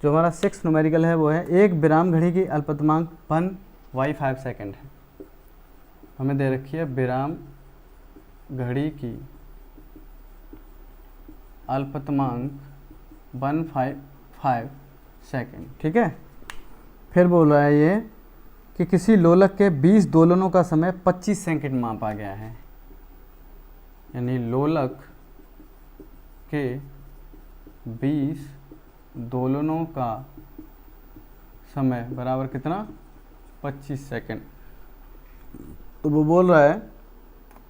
जो हमारा 6th न्यूमेरिकल है वो है, एक विराम घड़ी की अल्पतमांक 1/5 सेकेंड है। हमें दे रखी है विराम घड़ी की अल्पतमांक 1/5 सेकेंड, ठीक है। फिर बोल रहा है ये कि किसी लोलक के 20 दोलनों का समय 25 सेकंड मापा गया है, यानी लोलक के 20 दोलनों का समय बराबर कितना, 25 सेकंड। तो वो बोल रहा है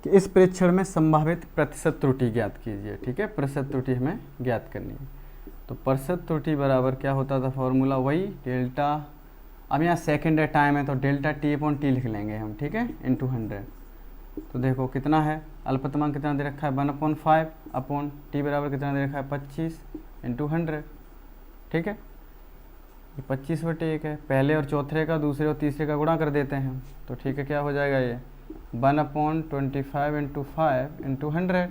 कि इस परीक्षण में संभावित प्रतिशत त्रुटि ज्ञात कीजिए, ठीक है, प्रतिशत त्रुटि हमें ज्ञात करनी है। तो प्रतिशत त्रुटि बराबर क्या होता था, फॉर्मूला वही डेल्टा, अब यहाँ सेकेंड है, टाइम है, तो डेल्टा टी अपॉन टी लिख लेंगे हम, ठीक है, इंटू 100। तो देखो कितना है, अल्पतमांक कितना दे रखा है, 1/5 अपॉन टी बराबर कितना दे रखा है, 25 इंटू 100, ठीक है। ये 25/1 है, पहले और चौथे का, दूसरे और तीसरे का गुणा कर देते हैं हम, तो ठीक है, क्या हो जाएगा ये 1/25 इंटू 5 इंटू 100,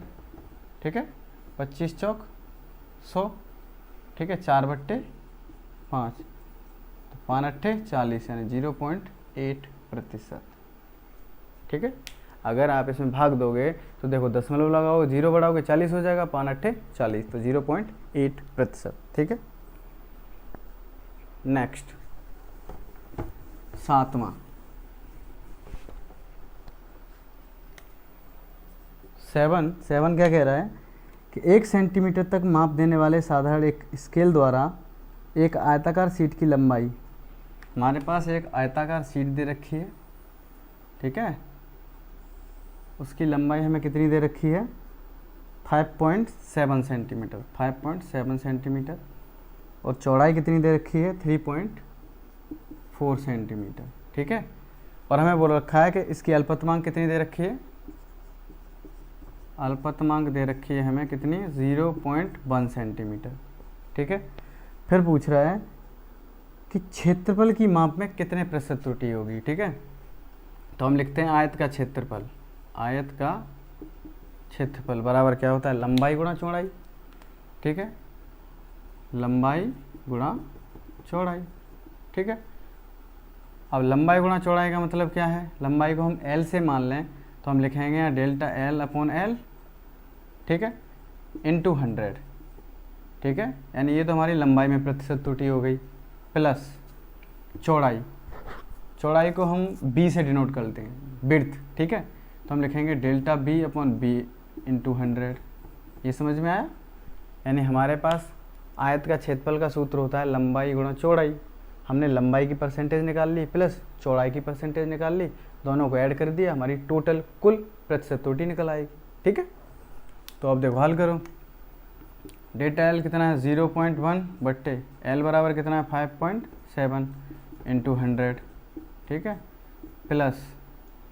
ठीक है, 25 चौक 100, ठीक है, 4/5, तो 5 8 40, यानी 0.8%, ठीक है। अगर आप इसमें भाग दोगे तो देखो दशमलव लगाओ, 0 बढ़ाओगे 40 हो जाएगा, 5 8 40, तो 0.8%, ठीक है। नेक्स्ट 7वां, 7 क्या कह रहा है कि 1 सेंटीमीटर तक माप देने वाले साधारण एक स्केल द्वारा एक आयताकार शीट की लंबाई, हमारे पास एक आयताकार शीट दे रखी है, ठीक है, उसकी लंबाई हमें कितनी दे रखी है, 5.7 सेंटीमीटर, 5.7 सेंटीमीटर। और चौड़ाई कितनी दे रखी है? 3.4 सेंटीमीटर, ठीक है। और हमें बोल रखा है कि इसकी अल्पतमांक कितनी दे रखी है? अल्पतमांक दे रखी है हमें कितनी? 0.1 सेंटीमीटर, ठीक है। फिर पूछ रहा है कि क्षेत्रफल की माप में कितने प्रतिशत त्रुटि होगी, ठीक है। तो हम लिखते हैं आयत का क्षेत्रफल, आयत का क्षेत्रफल बराबर क्या होता है? लंबाई गुणा चौड़ाई, ठीक है, लंबाई गुणा चौड़ाई, ठीक है। अब लंबाई गुणा चौड़ाई का मतलब क्या है? लंबाई को हम L से मान लें तो हम लिखेंगे यहाँ डेल्टा L अपॉन L, ठीक है, इंटू 100, ठीक है। यानी ये तो हमारी लंबाई में प्रतिशत त्रुटि हो गई, प्लस चौड़ाई, चौड़ाई को हम B से डिनोट करते हैं, बिर्थ, ठीक है। तो हम लिखेंगे delta B upon B into 100। ये समझ में आया? यानी हमारे पास आयत का क्षेत्रफल का सूत्र होता है लंबाई गुणा चौड़ाई। हमने लंबाई की परसेंटेज निकाल ली प्लस चौड़ाई की परसेंटेज निकाल ली, दोनों को ऐड कर दिया, हमारी टोटल कुल प्रतिशत त्रुटि निकल आएगी, ठीक है। तो अब देखो हल करो। डेल्टा L कितना है? 0.1 बट्टे L बराबर कितना है? 5.7 इंटू 100, ठीक है, प्लस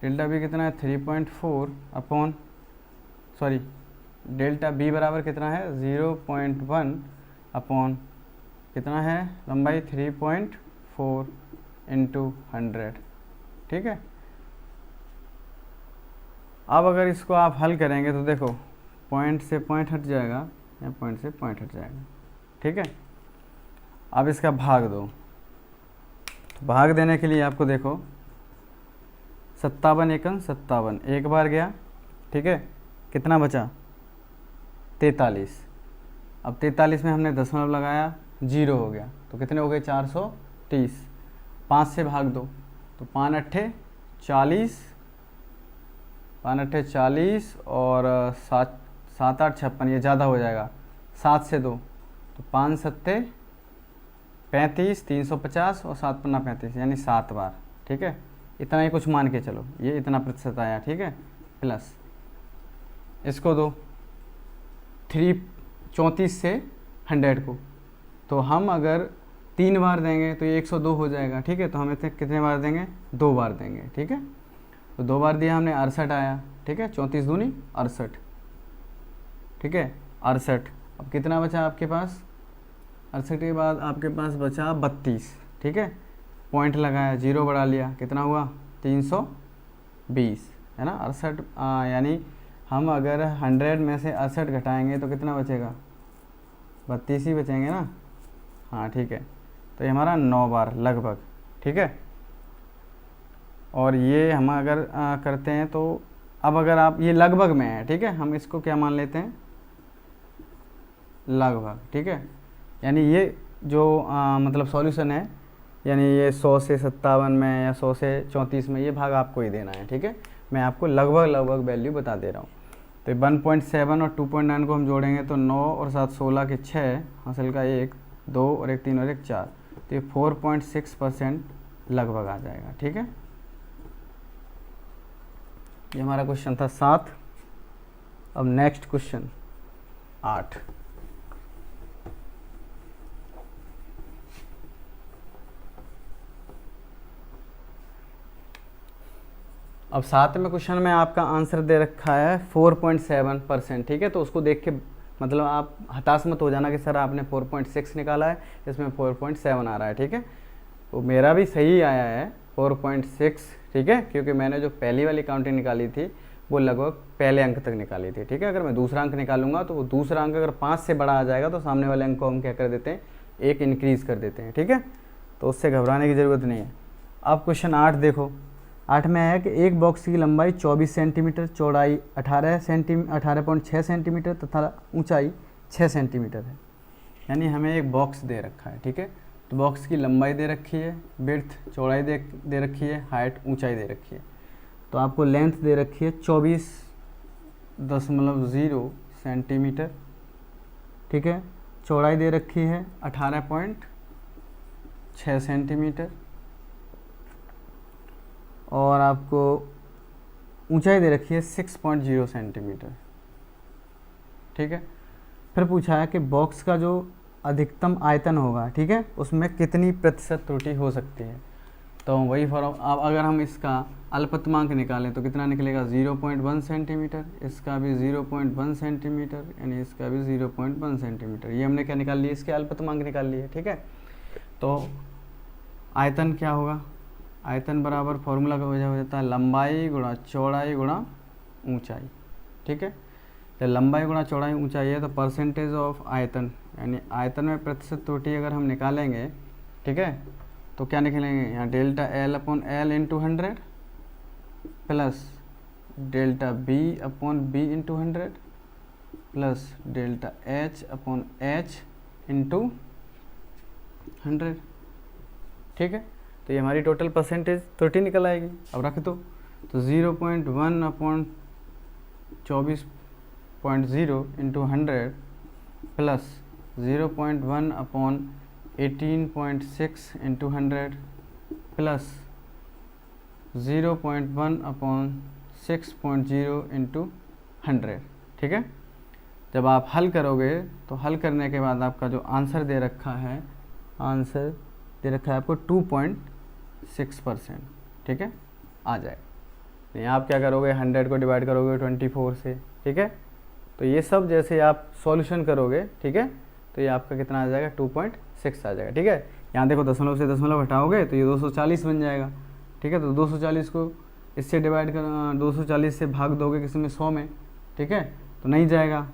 डेल्टा B कितना है? 3.4 अपॉन डेल्टा B बराबर कितना है? 0.1 अपॉन कितना है लंबाई? 3.4 इंटू 100, ठीक है। अब अगर इसको आप हल करेंगे तो देखो पॉइंट से पॉइंट हट जाएगा या पॉइंट से पॉइंट हट जाएगा, ठीक है। अब इसका भाग दो, तो भाग देने के लिए आपको देखो 57 एकम 57, एक बार गया, ठीक है, कितना बचा? 43। अब 43 में हमने दशमलव लगाया, 0 हो गया, तो कितने हो गए? 430। 5 से भाग दो तो 5 अट्ठे 40, 5 अट्ठे 40 और 7 8 56, ये ज़्यादा हो जाएगा। 7 से 2 तो 5 सत्ते 35, 350 और 7 पन्ना 35, यानी 7 बार, ठीक है। इतना ही कुछ मान के चलो, ये इतना प्रतिशत आया, ठीक है, प्लस इसको दो 34 से 100 को, तो हम अगर 3 बार देंगे तो ये 102 हो जाएगा, ठीक है। तो हम इसे कितने बार देंगे? 2 बार देंगे, ठीक है। तो 2 बार दिया हमने, 68 आया, ठीक है, 34 दूनी 68, ठीक है, 68। अब कितना बचा आपके पास? 68 के बाद आपके पास बचा 32, ठीक है, पॉइंट लगाया, 0 बढ़ा लिया, कितना हुआ? 320, है ना। 68 यानी हम अगर 100 में से 68 घटाएंगे तो कितना बचेगा? 32 ही बचेंगे ना। हाँ ठीक है, तो ये हमारा 9 बार लगभग, ठीक है। और ये हम अगर करते हैं तो अब अगर आप ये लगभग में है, ठीक है, हम इसको क्या मान लेते हैं? लगभग, ठीक है। यानी ये जो मतलब सॉल्यूशन है, यानी ये 100 से 57 में या 100 से 34 में, ये भाग आपको ही देना है, ठीक है। मैं आपको लगभग वैल्यू बता दे रहा हूँ। तो 1.7 और 2.9 को हम जोड़ेंगे तो 9 और 7 16 के 6, हासिल का 1 2 और 1 3 और 1 4, तो ये 4.6% लगभग आ जाएगा, ठीक है। ये हमारा क्वेश्चन था 7। अब नेक्स्ट क्वेश्चन 8। अब 7वें क्वेश्चन में आपका आंसर दे रखा है 4.7%, ठीक है। तो उसको देख के मतलब आप हताश मत हो जाना कि सर आपने 4.6 निकाला है, इसमें 4.7 आ रहा है, ठीक है। तो मेरा भी सही आया है 4.6, ठीक है, क्योंकि मैंने जो पहली वाली काउंटिंग निकाली थी वो लगभग पहले अंक तक निकाली थी, ठीक है। अगर मैं दूसरा अंक निकालूंगा तो वो दूसरा अंक अगर 5 से बड़ा आ जाएगा तो सामने वाले अंक को हम क्या कर देते हैं? 1 इंक्रीज़ कर देते हैं, ठीक है। तो उससे घबराने की ज़रूरत नहीं है। अब क्वेश्चन 8 देखो। 8 में है कि एक बॉक्स की लंबाई 24 सेंटीमीटर, चौड़ाई 18.6 सेंटीमीटर तथा ऊंचाई 6 सेंटीमीटर है। यानी हमें एक बॉक्स दे रखा है, ठीक है। तो बॉक्स की लंबाई दे रखी है, विड्थ चौड़ाई दे रखी है, हाइट ऊंचाई दे रखी है। तो आपको लेंथ दे रखी है 24.0 सेंटीमीटर, ठीक है। चौड़ाई दे रखी है 18.6 सेंटीमीटर और आपको ऊंचाई दे रखी है 6.0 सेंटीमीटर, ठीक है। फिर पूछा है कि बॉक्स का जो अधिकतम आयतन होगा, ठीक है, उसमें कितनी प्रतिशत त्रुटि हो सकती है। तो वही फॉर्म, अब अगर हम इसका अल्पतमांक निकालें तो कितना निकलेगा 0.1 सेंटीमीटर, इसका भी 0.1 सेंटीमीटर, यानी इसका भी 0.1 सेंटीमीटर। ये हमने क्या निकाल लिया, इसके अल्पतमांक निकाल लिए, ठीक है। तो आयतन क्या होगा, आयतन बराबर फॉर्मूला का वजह हो जाता है लंबाई गुणा चौड़ाई गुणा ऊंचाई, ठीक है। तो लंबाई गुणा चौड़ाई ऊंचाई है तो परसेंटेज ऑफ आयतन, यानी आयतन में प्रतिशत त्रुटि अगर हम निकालेंगे, ठीक है, तो क्या निकलेंगे यहाँ delta L upon L into 100 plus delta B upon B into 100 plus delta H upon H into 100, ठीक है। तो ये हमारी टोटल परसेंटेज त्रुटि निकल आएगी। अब रख दो, तो 0.1 upon 24.0 into 100 plus 0.1 upon 18.6 into 100 plus 0.1 upon 6.0 into 100, ठीक है। जब आप हल करोगे तो हल करने के बाद आपका जो आंसर दे रखा है, आंसर दे रखा है आपको 2.6%, ठीक है, आ जाएगा। नहीं आप क्या करोगे, 100 को डिवाइड करोगे 24 से, ठीक है। तो ये सब जैसे आप सॉल्यूशन करोगे, ठीक है, तो ये आपका कितना आ जाएगा 2.6 आ जाएगा, ठीक है। यहाँ देखो दशमलव से दशमलव हटाओगे तो ये 240 बन जाएगा, ठीक है। तो 240 को इससे डिवाइड कर 240 से भाग दोगे किसी में 100 में, ठीक है, तो नहीं जाएगा।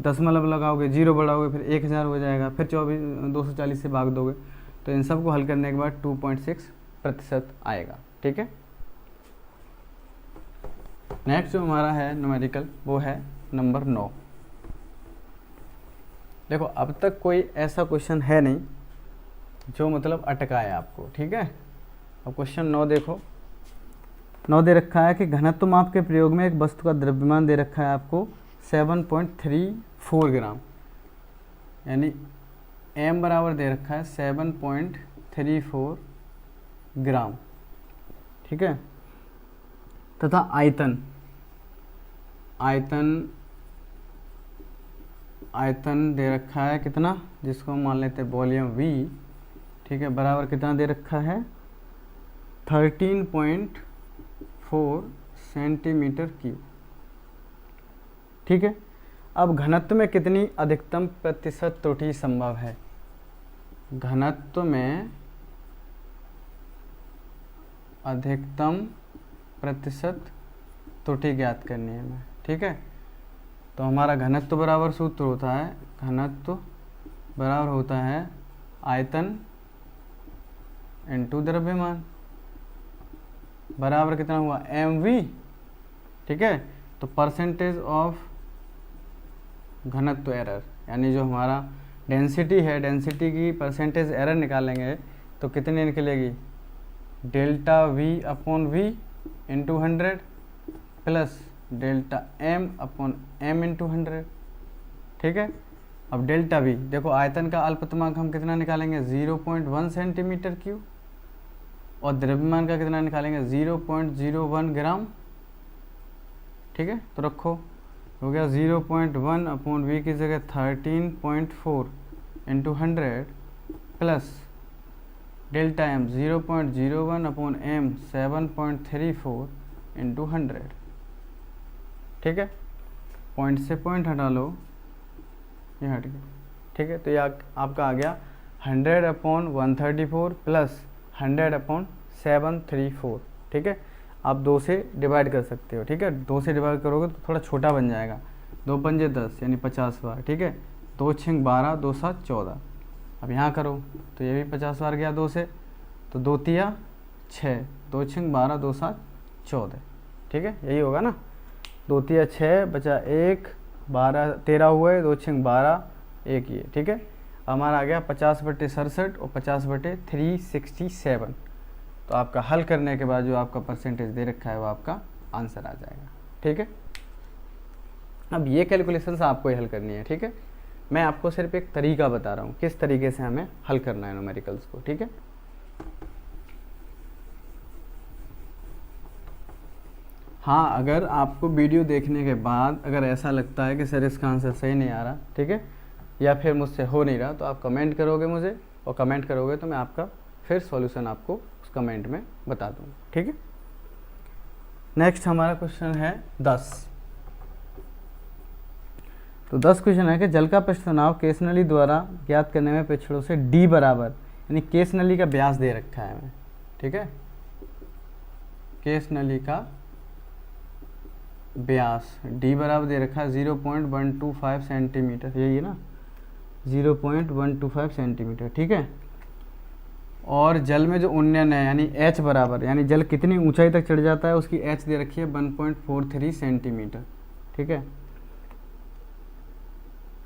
दशमलव लगाओगे, जीरो बढ़ाओगे, फिर 1000 हो जाएगा, फिर 240 से भाग दोगे, तो इन सब को हल करने के बाद 2.6% आएगा, ठीक है। नेक्स्ट जो हमारा है न्यूमेरिकल वो है नंबर 9। देखो अब तक कोई ऐसा क्वेश्चन है नहीं जो मतलब अटकाए आपको, ठीक है। अब क्वेश्चन 9 देखो, 9 दे रखा है कि घनत्व माप के प्रयोग में एक वस्तु का द्रव्यमान दे रखा है आपको 7.34 ग्राम, यानी m बराबर दे रखा है 7.34 ग्राम, ठीक है। तथा आयतन, आयतन दे रखा है कितना, जिसको हम मान लेते हैं वॉल्यूम v, ठीक है, बराबर कितना दे रखा है 13.4 सेंटीमीटर क्यूब, ठीक है। अब घनत्व में कितनी अधिकतम प्रतिशत त्रुटि संभव है, घनत्व में अधिकतम प्रतिशत त्रुटि ज्ञात करनी है हमें, ठीक है। तो हमारा घनत्व बराबर सूत्र होता है, घनत्व बराबर होता है आयतन इंटू द्रव्यमान, बराबर कितना हुआ mv, ठीक है। तो परसेंटेज ऑफ घनत्व एरर, यानी जो हमारा डेंसिटी है, डेंसिटी की परसेंटेज एरर निकालेंगे तो कितनी निकलेगी, delta v upon v into 100 plus delta m upon m into 100, ठीक है। अब डेल्टा v देखो, आयतन का अल्पतमांक हम कितना निकालेंगे 0.1 सेंटीमीटर क्यूब, और द्रव्यमान का कितना निकालेंगे 0.01 ग्राम, ठीक है। तो रखो, हो गया 0.1 अपॉन v की जगह 13.4 into 100 plus delta m 0.01 upon m 7.34 into 100, ठीक है। पॉइंट से पॉइंट हटा लो, ये हट गया, ठीक है। तो ये आपका आ गया 100 अपॉन 134 प्लस 100 अपॉन 734, ठीक है। आप 2 से डिवाइड कर सकते हो, ठीक है। 2 से डिवाइड करोगे तो थोड़ा छोटा बन जाएगा, 2 पंजे 10 यानी 50 बार, ठीक है। 2 6 12 2 7 14, अब यहाँ करो तो ये भी 50 बार गया 2 से, तो 2 तिया 6, 2 6 12 2 7 14, ठीक है, यही होगा ना। 2 तिया 6 बचा 1, 12 13 हुए, 2 6 12 1 ये, ठीक है। हमारा आ गया 50/67 और 50/367। तो आपका हल करने के बाद जो आपका परसेंटेज दे रखा है वो आपका आंसर आ जाएगा, ठीक है। अब ये कैलकुलेशंस आपको ही हल करनी है, ठीक है। मैं आपको सिर्फ एक तरीका बता रहा हूँ किस तरीके से हमें हल करना है न्यूमेरिकल्स को, ठीक है। हाँ, अगर आपको वीडियो देखने के बाद अगर ऐसा लगता है कि सर इसका आंसर सही नहीं आ रहा, ठीक है, या फिर मुझसे हो नहीं रहा, तो आप कमेंट करोगे मुझे, और कमेंट करोगे तो मैं आपका फिर सॉल्यूशन आपको उस कमेंट में बता दूँगा, ठीक है। नेक्स्ट हमारा क्वेश्चन है 10। तो 10 क्वेश्चन है कि जल का पृष्ठ तनाव केस नली द्वारा ज्ञात करने में प्रेक्षणों से डी बराबर, यानी केस नली का व्यास दे रखा है हमें, ठीक है, केस नली का व्यास डी बराबर दे रखा है 0.125 सेंटीमीटर, यही है ना, 0.125 सेंटीमीटर, ठीक है। और जल में जो उन्नयन है यानी एच बराबर, यानी जल कितनी ऊंचाई तक चढ़ जाता है उसकी एच दे रखी है 1.43 सेंटीमीटर, ठीक है।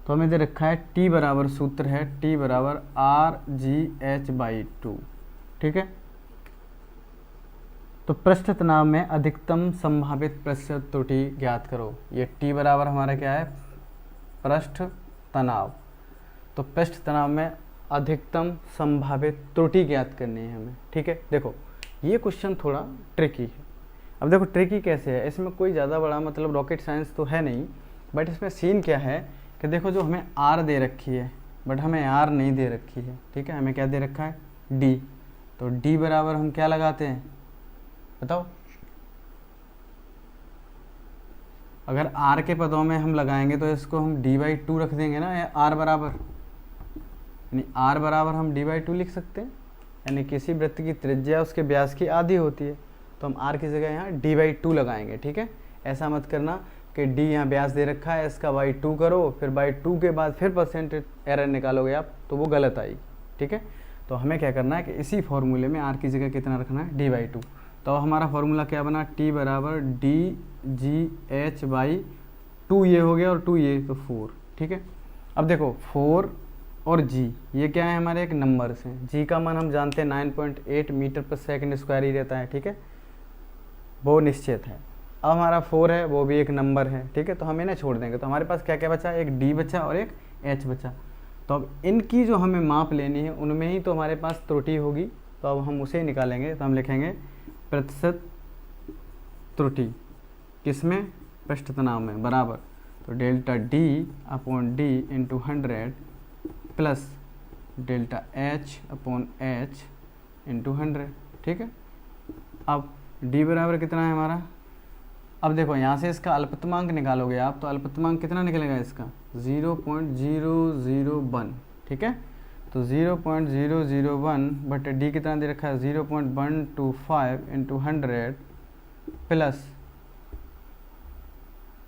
तो हमें दे रखा है टी बराबर, सूत्र है टी बराबर RGH/2, ठीक है। तो पृष्ठ तनाव में अधिकतम संभावित प्रतिशत त्रुटि ज्ञात करो। ये टी बराबर हमारा क्या है, पृष्ठ तनाव। तो पृष्ठ तनाव में अधिकतम संभावित त्रुटि ज्ञात करनी है हमें, ठीक है। देखो ये क्वेश्चन थोड़ा ट्रिकी है। अब देखो ट्रिकी कैसे है, इसमें कोई ज़्यादा बड़ा मतलब रॉकेट साइंस तो है नहीं, बट इसमें सीन क्या है कि देखो जो हमें आर दे रखी है बट हमें आर नहीं दे रखी है, ठीक है, हमें क्या दे रखा है डी। तो डी बराबर हम क्या लगाते हैं बताओ, अगर आर के पदों में हम लगाएंगे तो इसको हम d/2 रख देंगे ना, या आर बराबर, यानी आर बराबर हम d/2 लिख सकते हैं, यानी किसी वृत्त की त्रिज्या उसके व्यास की आधी होती है, तो हम आर की जगह यहाँ d/2 लगाएंगे, ठीक है। ऐसा मत करना कि d यहाँ व्यास दे रखा है इसका by2 करो, फिर by2 के बाद फिर परसेंटेज एरर निकालोगे आप तो वो गलत आएगी, ठीक है। तो हमें क्या करना है कि इसी फॉर्मूले में आर की जगह कितना रखना है d/2। तो हमारा फॉर्मूला क्या बना, टी बराबर DGH/2, ये हो गया, और 2 ये तो 4, ठीक है। अब देखो 4 और G ये क्या है हमारे एक नंबर्स हैं। G का मान हम जानते हैं 9.8 मीटर पर सेकंड स्क्वायर ही रहता है, ठीक है, वो निश्चित है। अब हमारा 4 है, वो भी एक नंबर है, ठीक है, तो हम इन्हें छोड़ देंगे। तो हमारे पास क्या क्या बचा, एक D बचा और एक H बचा। तो अब इनकी जो हमें माप लेनी है उनमें ही तो हमारे पास त्रुटि होगी, तो अब हम उसे निकालेंगे। तो हम लिखेंगे प्रतिशत त्रुटि किसमें, पृष्ठ तनाव में, बराबर, तो delta D/D into 100 plus delta H/H into 100, ठीक है। अब D बराबर कितना है हमारा, अब देखो यहाँ से इसका अल्पतमांक निकालोगे आप, तो अल्पतमांक कितना निकलेगा इसका 0.001, ठीक है। तो 0.001 बट डी कितना दे रखा है 0.125 इंटू 100 प्लस,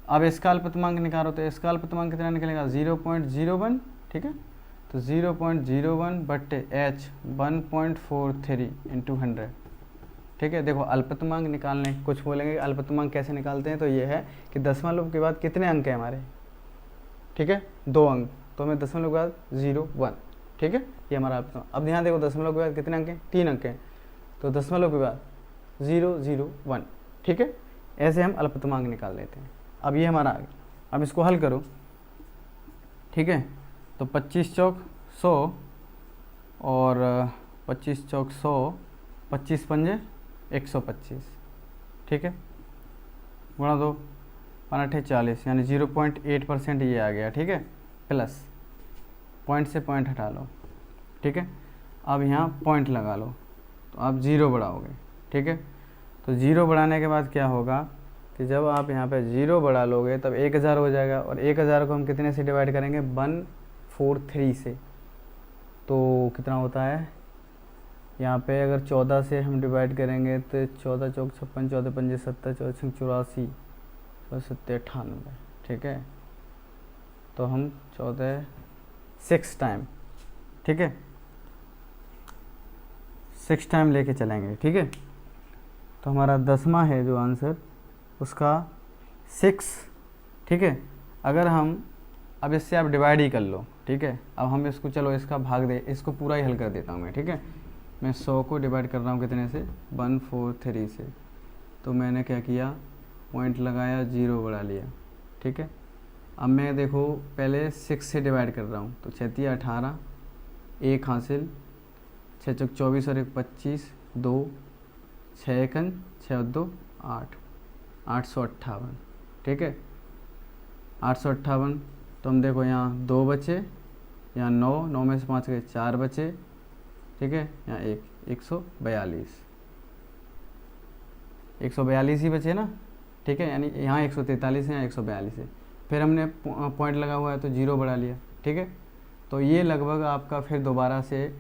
अब इसका अल्पतमांक निकालो तो इसका अल्पतमांक कितना निकलेगा 0.01, ठीक है। तो 0.01 बट्टे एच 1.43 इंटू 100, ठीक है। देखो अल्पतमांक निकालने, कुछ बोलेंगे अल्पतमांक कैसे निकालते हैं, तो ये है कि दशमलव के बाद कितने अंक है हमारे, ठीक है, 2 अंक, तो हमें दशमलव के बाद 0.1, ठीक है, ये हमारा अल्पतमांक। अब ध्यान देखो दशमलव के बाद कितने अंक हैं, 3 अंक हैं, तो दशमलव के बाद 0.01, ठीक है। ऐसे हम अल्पतमांक निकाल लेते हैं। अब ये हमारा आ गया, अब इसको हल करो, ठीक है। तो 25 चौक 100 और 25 चौक 100, 25 पंजे 125, ठीक है, गुणा 2 5 40, यानी 0.8% ये आ गया, ठीक है, प्लस पॉइंट से पॉइंट हटा लो, ठीक है। अब यहाँ पॉइंट लगा लो, तो आप 0 बढ़ाओगे, ठीक है। तो 0 बढ़ाने के बाद क्या होगा कि जब आप यहाँ पे 0 बढ़ा लोगे तब 1000 हो जाएगा, और 1000 को हम कितने से डिवाइड करेंगे 143 से, तो कितना होता है यहाँ पे, अगर 14 से हम डिवाइड करेंगे तो 14 चौक 56, 14 पंजे 70, 14 छंग 84, 14 98, ठीक है। तो हम 14 6 टाइम, ठीक है, 6 टाइम लेके चलेंगे, ठीक है। तो हमारा 10वां है जो आंसर उसका 6, ठीक है। अगर हम अब इससे आप डिवाइड ही कर लो, ठीक है। अब हम इसको चलो इसका भाग दे, इसको पूरा ही हल कर देता हूँ मैं, ठीक है। मैं 100 को डिवाइड कर रहा हूँ कितने से 143 से, तो मैंने क्या किया पॉइंट लगाया 0 बढ़ा लिया, ठीक है। अब मैं देखो पहले 6 से डिवाइड कर रहा हूँ, तो 6 18, 1 हासिल, 6 चौक 24 और 1 25, 2 6 1 6 2 8, 858, ठीक है। 858, तो हम देखो यहाँ 2 बचे, यहाँ 9, 9 में से 5 गए 4 बचे, ठीक है। यहाँ 142, 142 ही बचे ना, ठीक है। यानी यहाँ 143 है, यहाँ 142 है। फिर हमने पॉइंट लगा हुआ है तो 0 बढ़ा लिया, ठीक है। तो ये लगभग आपका फिर दोबारा से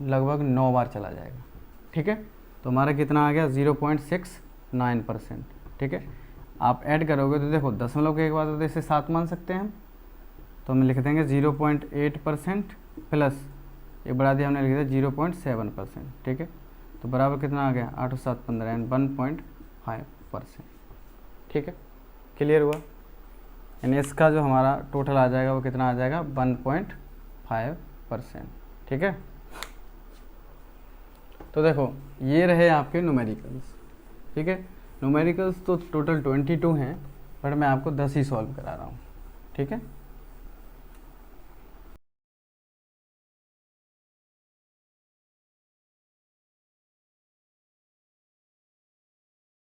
लगभग 9 बार चला जाएगा, ठीक है। तो हमारा कितना आ गया 0.69%, ठीक है। आप ऐड करोगे तो देखो दशमलव के एक बाद तो इसे 7 मान सकते हैं हम, तो हम लिख देंगे 0.8% प्लस ये बढ़ा दिया हमने, लिख दिया 0.7%, ठीक है। तो बराबर कितना आ गया 8 और 7 15 यानी 1.5%, ठीक है। क्लियर हुआ। यानी इसका जो हमारा टोटल आ जाएगा वो कितना आ जाएगा 1.5%, ठीक है। तो देखो ये रहे आपके न्यूमेरिकल्स, ठीक है। न्यूमेरिकल्स तो टोटल 22 हैं, बट मैं आपको 10 ही सॉल्व करा रहा हूँ, ठीक है।